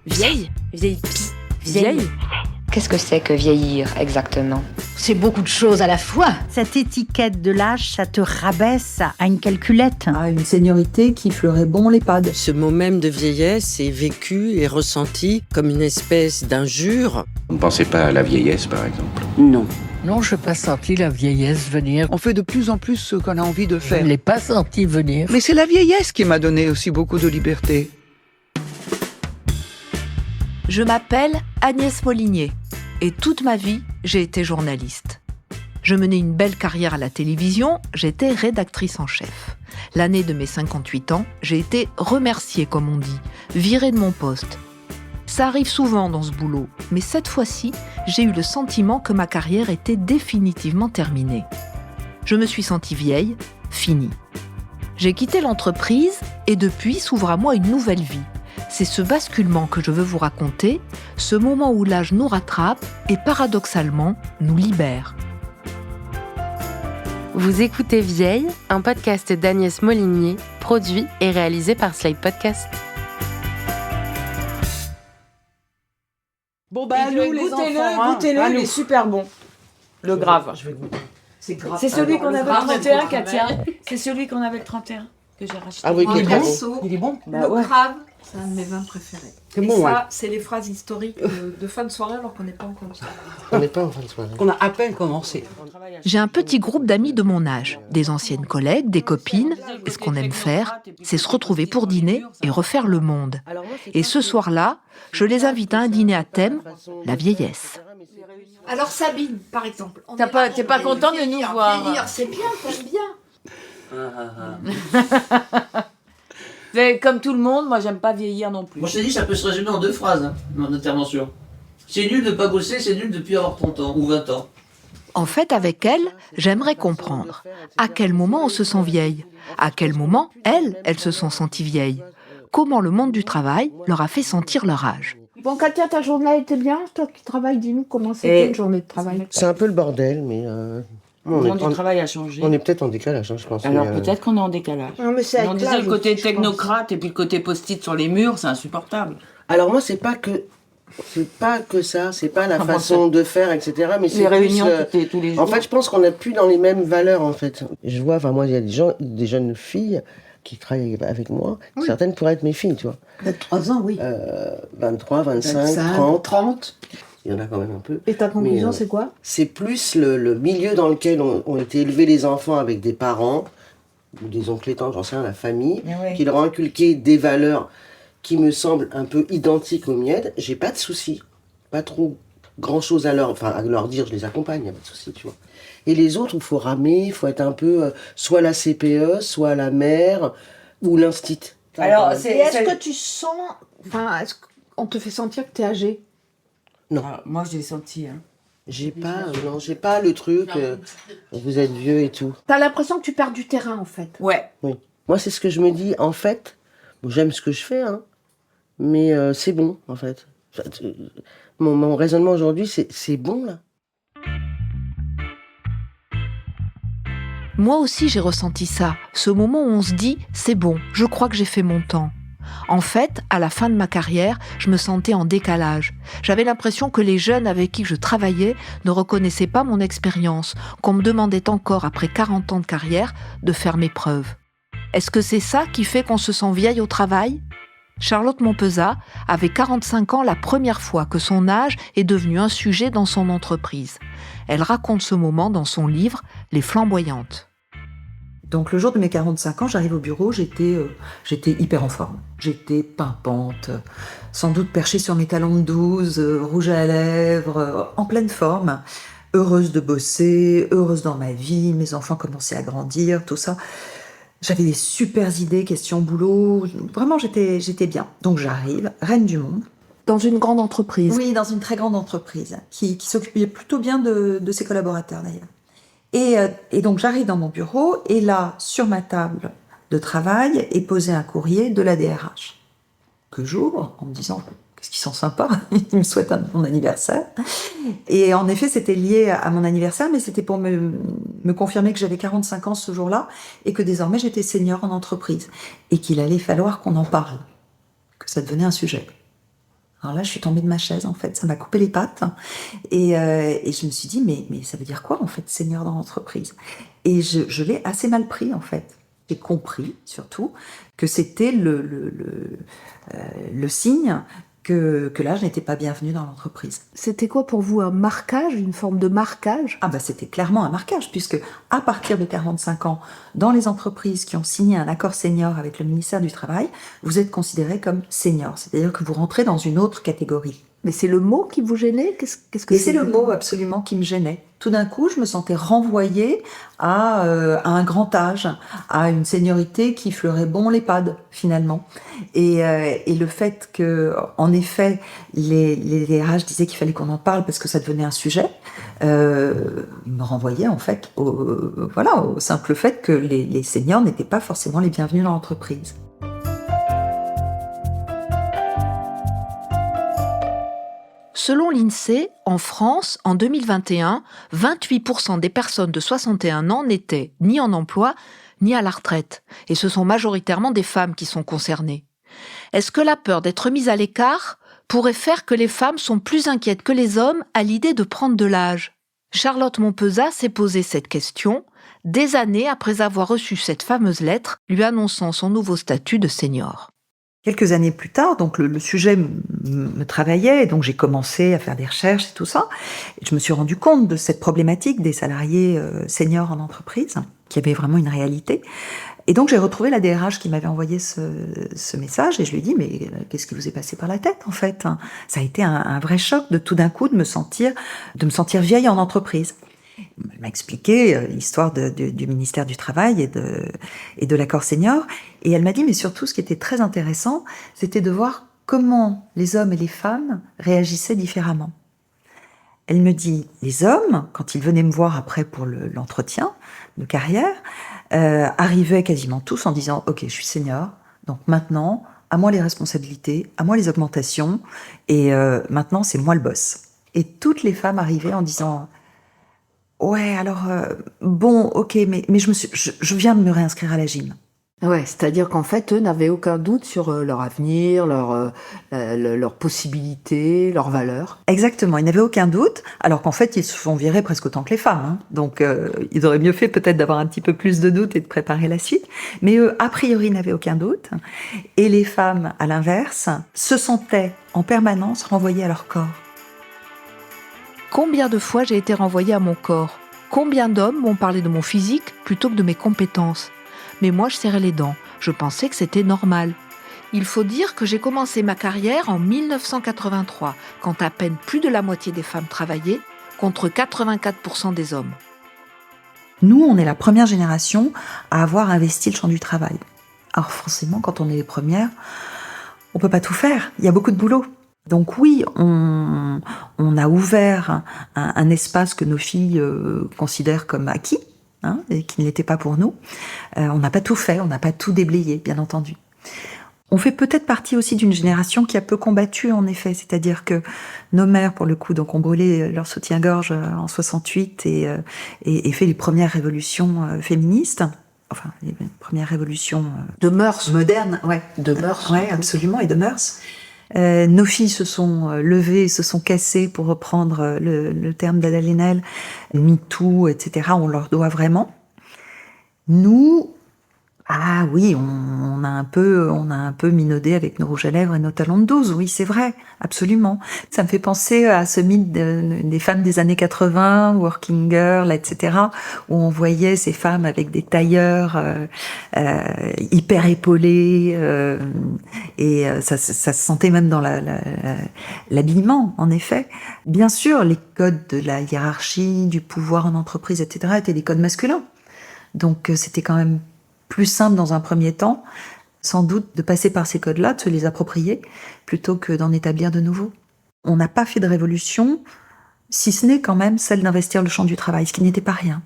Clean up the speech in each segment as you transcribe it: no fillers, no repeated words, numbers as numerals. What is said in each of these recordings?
Vieille. Vieille. Qu'est-ce que c'est que vieillir exactement ? C'est beaucoup de choses à la fois. Cette étiquette de l'âge, ça te rabaisse à une calculette. À une seniorité qui fleurait bon l'EHPAD. Ce mot même de vieillesse est vécu et ressenti comme une espèce d'injure. Vous ne pensez pas à la vieillesse, par exemple ? Non. Non, je n'ai pas senti la vieillesse venir. On fait de plus en plus ce qu'on a envie de faire. Je ne l'ai pas senti venir. Mais c'est la vieillesse qui m'a donné aussi beaucoup de liberté. Je m'appelle Agnès Molinier et toute ma vie, j'ai été journaliste. Je menais une belle carrière à la télévision, j'étais rédactrice en chef. L'année de mes 58 ans, j'ai été remerciée, comme on dit, virée de mon poste. Ça arrive souvent dans ce boulot, mais cette fois-ci, j'ai eu le sentiment que ma carrière était définitivement terminée. Je me suis sentie vieille, finie. J'ai quitté l'entreprise et depuis s'ouvre à moi une nouvelle vie. C'est ce basculement que je veux vous raconter, ce moment où l'âge nous rattrape et paradoxalement nous libère. Vous écoutez Vieille, un podcast d'Agnès Molinier, produit et réalisé par Slide Podcast. Bon bah nous, goûtez-le, il est super bon. Le grave. Je vais goûter. C'est grave. C'est celui qu'on avait le 31, Katia. C'est celui qu'on avait le 31 que j'ai racheté. Ah oui, il est bon. Il est bon. Bah, ouais. Grave, c'est un de mes vins préférés. C'est bon, ça, c'est les phrases historiques de fin de soirée alors qu'on n'est pas encore en soirée. On n'est pas en fin de soirée. On a à peine commencé. J'ai un petit groupe d'amis de mon âge, des anciennes collègues, des copines. Et ce qu'on aime faire, c'est se retrouver pour dîner et refaire le monde. Et ce soir-là, je les invite à un dîner à thème, la vieillesse. Alors Sabine, par exemple. T'es pas content de nous voir. Vieillir, c'est bien, t'aimes bien. Mais comme tout le monde, moi j'aime pas vieillir non plus. Moi je t'ai dit, ça peut se résumer en 2 phrases, mon intervention. C'est nul de pas bosser, c'est nul depuis avoir 30 ans ou 20 ans. En fait, avec elle, j'aimerais comprendre à quel moment on se sent vieille, à quel moment, elles se sont senties vieilles, comment le monde du travail leur a fait sentir leur âge. Bon, Katia, ta journée était bien ? Toi qui travailles, dis-nous comment c'était une journée de travail. C'est un peu le bordel, mais... Le monde du travail a changé. On est peut-être en décalage, je pense. Alors peut-être qu'on est en décalage. Non, mais c'est on disait le côté technocrate et puis le côté post-it sur les murs, c'est insupportable. Alors moi, c'est pas que ça, c'est pas la façon de faire, etc. Mais c'est les réunions plus, tous les jours. En fait, je pense qu'on n'est plus dans les mêmêmes valeurs, en fait. Je vois, moi, il y a des jeunes filles qui travaillent avec moi. Oui. Certaines pourraient être mes filles, tu vois. 23 ans, oui. 23, 25, 30. Il y en a quand même un peu. Et ta conclusion, c'est quoi ? C'est plus le milieu dans lequel ont été élevés les enfants avec des parents, ou des oncles et tantes, j'en sais rien, la famille, qui leur ont inculqué des valeurs qui me semblent un peu identiques aux miennes. J'ai pas de soucis, pas trop grand-chose à leur dire, je les accompagne, il n'y a pas de soucis, tu vois. Et les autres, il faut ramer, il faut être un peu soit la CPE, soit la mère, ou l'instit. Alors, est-ce que tu sens... Enfin, est-ce qu'on te fait sentir que t'es âgé ? Non. Ah, moi, je l'ai senti. Hein. J'ai pas le truc, vous êtes vieux et tout. T'as l'impression que tu perds du terrain, en fait. Ouais. Oui. Moi, c'est ce que je me dis, en fait, j'aime ce que je fais, hein, mais c'est bon, en fait. Mon raisonnement aujourd'hui, c'est bon, là. Moi aussi, j'ai ressenti ça, ce moment où on se dit « c'est bon, je crois que j'ai fait mon temps ». En fait, à la fin de ma carrière, je me sentais en décalage. J'avais l'impression que les jeunes avec qui je travaillais ne reconnaissaient pas mon expérience, qu'on me demandait encore, après 40 ans de carrière, de faire mes preuves. Est-ce que c'est ça qui fait qu'on se sent vieille au travail ? Charlotte Montpezat avait 45 ans la première fois que son âge est devenu un sujet dans son entreprise. Elle raconte ce moment dans son livre « Les flamboyantes ». Donc le jour de mes 45 ans, j'arrive au bureau, j'étais hyper en forme. J'étais pimpante, sans doute perchée sur mes talons de 12, rouge à lèvres, en pleine forme, heureuse de bosser, heureuse dans ma vie, mes enfants commençaient à grandir, tout ça. J'avais des super idées, questions boulot, vraiment j'étais bien. Donc j'arrive, reine du monde. Dans une grande entreprise ? Oui, dans une très grande entreprise, qui s'occupait plutôt bien de ses collaborateurs d'ailleurs. Et donc j'arrive dans mon bureau et là, sur ma table de travail, est posé un courrier de la DRH que j'ouvre en me disant qu'est-ce qu'ils sont sympas, ils me souhaitent mon anniversaire. Et en effet, c'était lié à mon anniversaire, mais c'était pour me confirmer que j'avais 45 ans ce jour-là et que désormais j'étais senior en entreprise et qu'il allait falloir qu'on en parle, que ça devenait un sujet. Alors là, je suis tombée de ma chaise, en fait. Ça m'a coupé les pattes. Et je me suis dit, mais ça veut dire quoi, en fait, senior dans l'entreprise? Et je l'ai assez mal pris, en fait. J'ai compris, surtout, que c'était le signe que l'âge n'était pas bienvenu dans l'entreprise. C'était quoi pour vous, un marquage, une forme de marquage? Ah bah c'était clairement un marquage, puisque à partir de 45 ans, dans les entreprises qui ont signé un accord senior avec le ministère du Travail, vous êtes considéré comme senior, c'est-à-dire que vous rentrez dans une autre catégorie. Mais c'est le mot qui vous gênait? Qu'est-ce que c'est le mot absolument qui me gênait. Tout d'un coup, je me sentais renvoyée à un grand âge, à une seniorité qui fleurait bon l'EHPAD, finalement. Et le fait que, en effet, les RH disaient qu'il fallait qu'on en parle parce que ça devenait un sujet, me renvoyait en fait au simple fait que les seniors n'étaient pas forcément les bienvenus dans l'entreprise. Selon l'INSEE, en France, en 2021, 28% des personnes de 61 ans n'étaient ni en emploi, ni à la retraite. Et ce sont majoritairement des femmes qui sont concernées. Est-ce que la peur d'être mise à l'écart pourrait faire que les femmes sont plus inquiètes que les hommes à l'idée de prendre de l'âge? Charlotte Montpezat s'est posé cette question des années après avoir reçu cette fameuse lettre lui annonçant son nouveau statut de senior. Quelques années plus tard, donc le sujet me travaillait, et donc j'ai commencé à faire des recherches et tout ça. Et je me suis rendu compte de cette problématique des salariés seniors en entreprise, qui avait vraiment une réalité. Et donc j'ai retrouvé la DRH qui m'avait envoyé ce message, et je lui ai dit, mais qu'est-ce qui vous est passé par la tête en fait? Ça a été un vrai choc de tout d'un coup de me sentir vieille en entreprise. Elle m'a expliqué l'histoire du ministère du Travail et de l'accord senior. Et elle m'a dit, mais surtout, ce qui était très intéressant, c'était de voir comment les hommes et les femmes réagissaient différemment. Elle me dit, les hommes, quand ils venaient me voir après pour l'entretien de carrière, arrivaient quasiment tous en disant, ok, je suis senior, donc maintenant, à moi les responsabilités, à moi les augmentations, et maintenant, c'est moi le boss. Et toutes les femmes arrivaient en disant... Ouais, alors, bon, ok, mais je viens de me réinscrire à la gym. Ouais, c'est-à-dire qu'en fait, eux n'avaient aucun doute sur leur avenir, leurs possibilités, leurs valeurs. Exactement, ils n'avaient aucun doute, alors qu'en fait, ils se font virer presque autant que les femmes. Hein. Donc, ils auraient mieux fait peut-être d'avoir un petit peu plus de doute et de préparer la suite. Mais eux, a priori, n'avaient aucun doute. Et les femmes, à l'inverse, se sentaient en permanence renvoyées à leur corps. Combien de fois j'ai été renvoyée à mon corps? Combien d'hommes m'ont parlé de mon physique plutôt que de mes compétences? Mais moi, je serrais les dents. Je pensais que c'était normal. Il faut dire que j'ai commencé ma carrière en 1983, quand à peine plus de la moitié des femmes travaillaient, contre 84% des hommes. Nous, on est la première génération à avoir investi le champ du travail. Alors forcément, quand on est les premières, on peut pas tout faire. Il y a beaucoup de boulot. Donc oui, on a ouvert un espace que nos filles considèrent comme acquis, hein, et qui ne l'était pas pour nous. On n'a pas tout fait, on n'a pas tout déblayé, bien entendu. On fait peut-être partie aussi d'une génération qui a peu combattu, en effet. C'est-à-dire que nos mères, pour le coup, donc ont brûlé leur soutien-gorge en 68 et fait les premières révolutions féministes. Enfin, les premières révolutions... de mœurs. Modernes, ouais. De mœurs. Ouais, absolument, et de mœurs. Nos filles se sont levées, se sont cassées, pour reprendre le terme d'Adèle Haenel, MeToo, etc. On leur doit vraiment. Nous, ah oui, on a un peu minaudé avec nos rouges à lèvres et nos talons de 12. Oui, c'est vrai, absolument. Ça me fait penser à ce mythe des femmes des années 80, working girl, etc., où on voyait ces femmes avec des tailleurs hyper épaulés, et ça se sentait même dans l'habillement, en effet. Bien sûr, les codes de la hiérarchie, du pouvoir en entreprise, etc., étaient des codes masculins. Donc c'était quand même plus simple dans un premier temps, sans doute, de passer par ces codes-là, de se les approprier, plutôt que d'en établir de nouveaux. On n'a pas fait de révolution, si ce n'est quand même celle d'investir le champ du travail, ce qui n'était pas rien.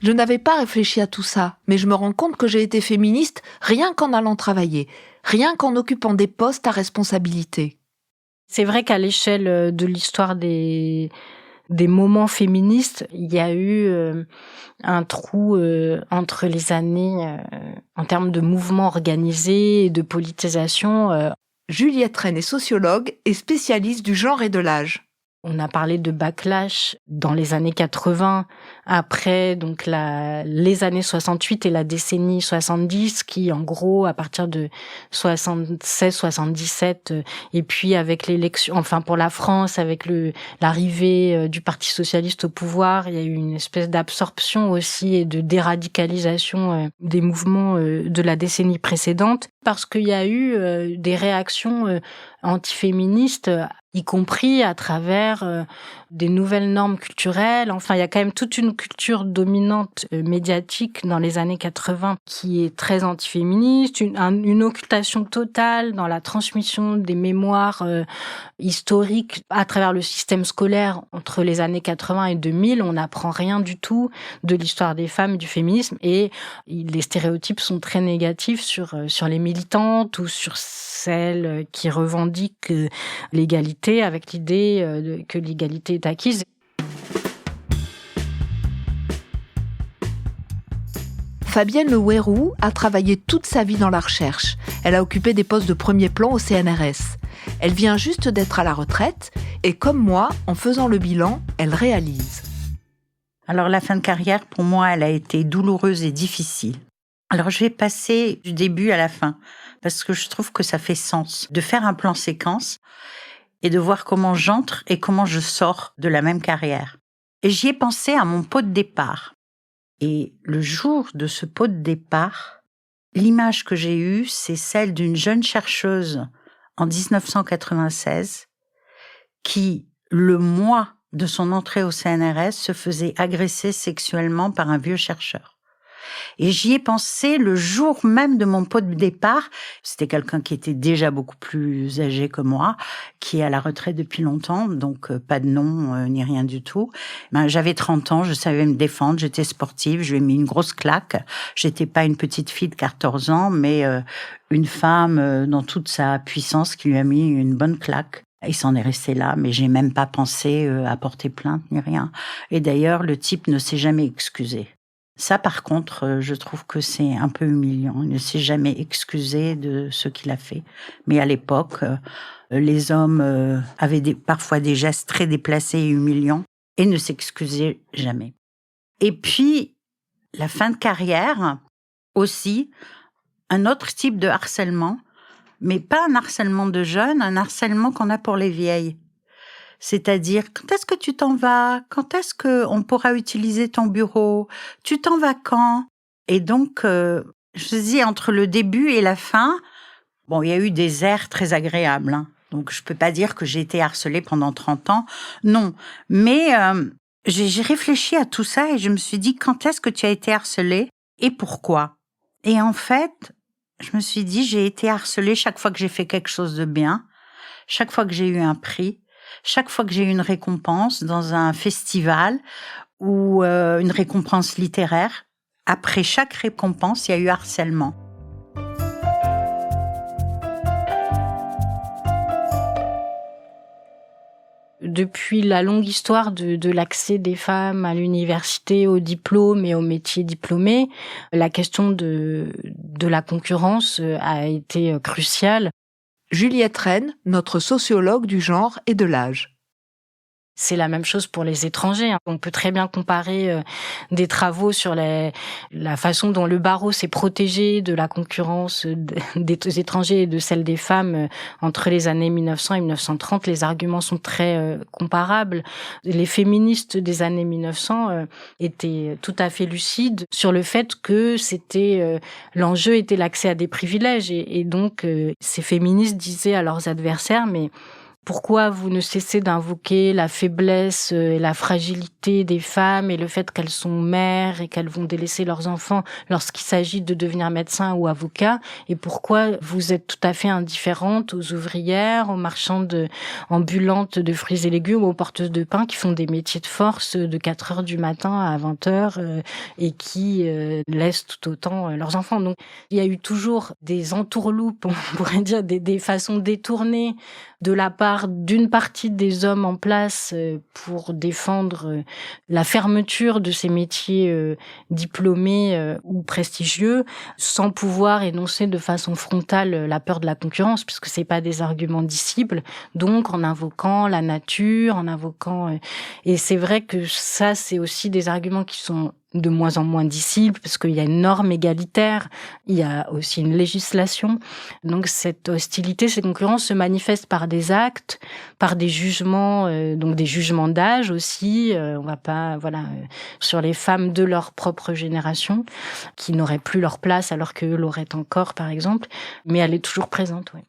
Je n'avais pas réfléchi à tout ça, mais je me rends compte que j'ai été féministe rien qu'en allant travailler, rien qu'en occupant des postes à responsabilité. C'est vrai qu'à l'échelle de l'histoire des des moments féministes, il y a eu un trou entre les années en termes de mouvements organisés et de politisation. Juliette Rennes est sociologue et spécialiste du genre et de l'âge. On a parlé de backlash dans les années 80, après donc les années 68 et la décennie 70, qui en gros à partir de 76-77, et puis avec l'élection, enfin pour la France, avec l'arrivée du Parti socialiste au pouvoir, il y a eu une espèce d'absorption aussi et de déradicalisation des mouvements de la décennie précédente, parce qu'il y a eu des réactions antiféministes, y compris à travers des nouvelles normes culturelles. Enfin, il y a quand même toute une culture dominante médiatique dans les années 80 qui est très antiféministe, une occultation totale dans la transmission des mémoires historiques à travers le système scolaire. Entre les années 80 et 2000, on n'apprend rien du tout de l'histoire des femmes et du féminisme, et les stéréotypes sont très négatifs sur les militantes ou sur celles qui revendiquent l'égalité, avec l'idée que l'égalité est acquise. Fabienne Le Houerou a travaillé toute sa vie dans la recherche. Elle a occupé des postes de premier plan au CNRS. Elle vient juste d'être à la retraite et comme moi, en faisant le bilan, elle réalise. Alors la fin de carrière, pour moi, elle a été douloureuse et difficile. Alors je vais passer du début à la fin, parce que je trouve que ça fait sens de faire un plan séquence et de voir comment j'entre et comment je sors de la même carrière. Et j'y ai pensé à mon pot de départ. Et le jour de ce pot de départ, l'image que j'ai eue, c'est celle d'une jeune chercheuse en 1996 qui, le mois de son entrée au CNRS, se faisait agresser sexuellement par un vieux chercheur. Et j'y ai pensé le jour même de mon pot de départ. C'était quelqu'un qui était déjà beaucoup plus âgé que moi, qui est à la retraite depuis longtemps, donc pas de nom ni rien du tout. J'avais 30 ans, je savais me défendre, j'étais sportive, je lui ai mis une grosse claque. J'étais pas une petite fille de 14 ans, mais une femme dans toute sa puissance qui lui a mis une bonne claque. Il s'en est resté là, mais j'ai même pas pensé à porter plainte ni rien. Et d'ailleurs, le type ne s'est jamais excusé. Ça, par contre, je trouve que c'est un peu humiliant. Il ne s'est jamais excusé de ce qu'il a fait. Mais à l'époque, les hommes avaient parfois des gestes très déplacés et humiliants et ne s'excusaient jamais. Et puis, la fin de carrière, aussi, un autre type de harcèlement, mais pas un harcèlement de jeunes, un harcèlement qu'on a pour les vieilles. C'est-à-dire, quand est-ce que tu t'en vas? Quand est-ce qu'on pourra utiliser ton bureau? Tu t'en vas quand? Et donc, je dis, entre le début et la fin, bon, il y a eu des airs très agréables, hein. Donc, je peux pas dire que j'ai été harcelée pendant 30 ans. Non. Mais, j'ai réfléchi à tout ça et je me suis dit, quand est-ce que tu as été harcelée et pourquoi? Et en fait, je me suis dit, j'ai été harcelée chaque fois que j'ai fait quelque chose de bien, chaque fois que j'ai eu un prix, chaque fois que j'ai eu une récompense dans un festival ou une récompense littéraire. Après chaque récompense, il y a eu harcèlement. Depuis la longue histoire de l'accès des femmes à l'université, au diplôme et aux métiers diplômés, la question de la concurrence a été cruciale. Juliette Rennes, notre sociologue du genre et de l'âge. C'est la même chose pour les étrangers. On peut très bien comparer des travaux sur la façon dont le barreau s'est protégé de la concurrence des étrangers et de celle des femmes entre les années 1900 et 1930. Les arguments sont très comparables. Les féministes des années 1900 étaient tout à fait lucides sur le fait que l'enjeu était l'accès à des privilèges. Et donc, ces féministes disaient à leurs adversaires, mais pourquoi vous ne cessez d'invoquer la faiblesse et la fragilité des femmes et le fait qu'elles sont mères et qu'elles vont délaisser leurs enfants lorsqu'il s'agit de devenir médecin ou avocat? Et pourquoi vous êtes tout à fait indifférente aux ouvrières, aux marchandes ambulantes de fruits et légumes, aux porteuses de pain qui font des métiers de force de 4 heures du matin à 20 heures et qui laissent tout autant leurs enfants? Donc, il y a eu toujours des entourloupes, on pourrait dire, des façons détournées de la part d'une partie des hommes en place pour défendre la fermeture de ces métiers diplômés ou prestigieux, sans pouvoir énoncer de façon frontale la peur de la concurrence, puisque c'est pas des arguments discibles. Donc, en invoquant la nature, en invoquant... Et c'est vrai que ça, c'est aussi des arguments qui sont de moins en moins disciple, parce qu'il y a une norme égalitaire, il y a aussi une législation. Donc cette hostilité, cette concurrence se manifeste par des actes, par des jugements, donc des jugements d'âge aussi. On va pas, sur les femmes de leur propre génération, qui n'auraient plus leur place alors qu'eux l'auraient encore, par exemple. Mais elle est toujours présente, oui.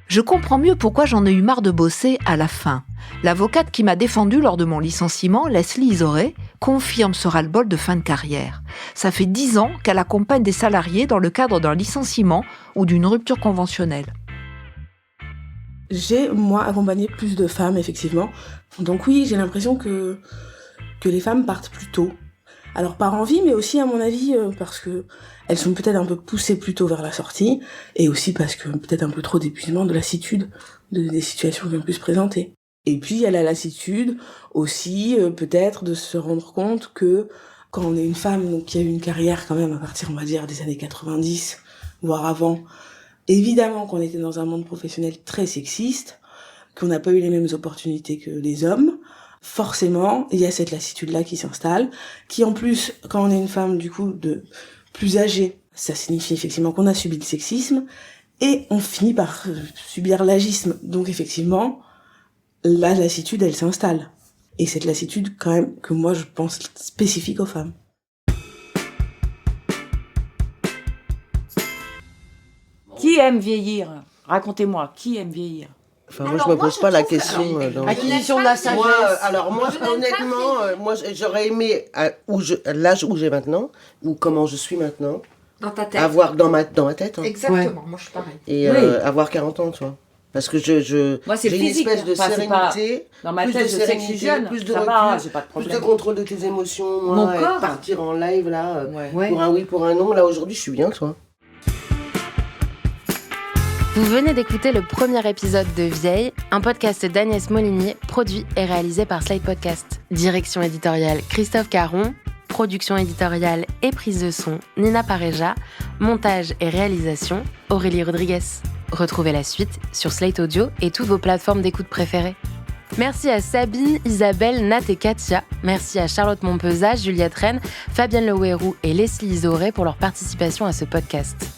Je comprends mieux pourquoi j'en ai eu marre de bosser à la fin. L'avocate qui m'a défendue lors de mon licenciement, Leslie Isoré, confirme ce ras-le-bol de fin de carrière. Ça fait 10 ans qu'elle accompagne des salariés dans le cadre d'un licenciement ou d'une rupture conventionnelle. J'ai, moi, accompagné plus de femmes, effectivement. Donc oui, j'ai l'impression que les femmes partent plus tôt. Alors par envie, mais aussi à mon avis parce que elles sont peut-être un peu poussées plus tôt vers la sortie, et aussi parce que peut-être un peu trop d'épuisement, de lassitude, des situations qui ont pu se présenter. Et puis il y a la lassitude aussi, peut-être, de se rendre compte que quand on est une femme donc qui a eu une carrière quand même à partir, on va dire, des années 90, voire avant, évidemment qu'on était dans un monde professionnel très sexiste, qu'on n'a pas eu les mêmes opportunités que les hommes. Forcément, il y a cette lassitude-là qui s'installe, qui en plus, quand on est une femme du coup de plus âgée, ça signifie effectivement qu'on a subi le sexisme, et on finit par subir l'agisme. Donc effectivement, la lassitude, elle s'installe. Et cette lassitude, quand même, que moi je pense spécifique aux femmes. Qui aime vieillir ? Racontez-moi, qui aime vieillir ? Enfin, moi, je me pose pas la question. Acquisition de la sagesse. Moi, honnêtement, j'aurais aimé l'âge où j'ai maintenant, ou comment je suis maintenant. Dans ta tête. Avoir dans ma tête. Hein. Exactement, moi je suis pareil. Et avoir 40 ans, tu vois. Parce que moi, c'est j'ai physique, une espèce de sérénité. Dans ma tête, je sais que je suis jeune. Plus de ça recul, va, j'ai pas de problème. plus de contrôle de tes émotions. Mon corps. Partir en live, là, pour un oui, pour un non. Là, aujourd'hui, je suis bien, toi. Vous venez d'écouter le premier épisode de Vieille, un podcast d'Agnès Molinier, produit et réalisé par Slide Podcast. Direction éditoriale Christophe Caron, production éditoriale et prise de son Nina Pareja, montage et réalisation Aurélie Rodriguez. Retrouvez la suite sur Slate Audio et toutes vos plateformes d'écoute préférées. Merci à Sabine, Isabelle, Nat et Katia. Merci à Charlotte Montpezat, Juliette Rennes, Fabienne Leouérou et Leslie Isoré pour leur participation à ce podcast.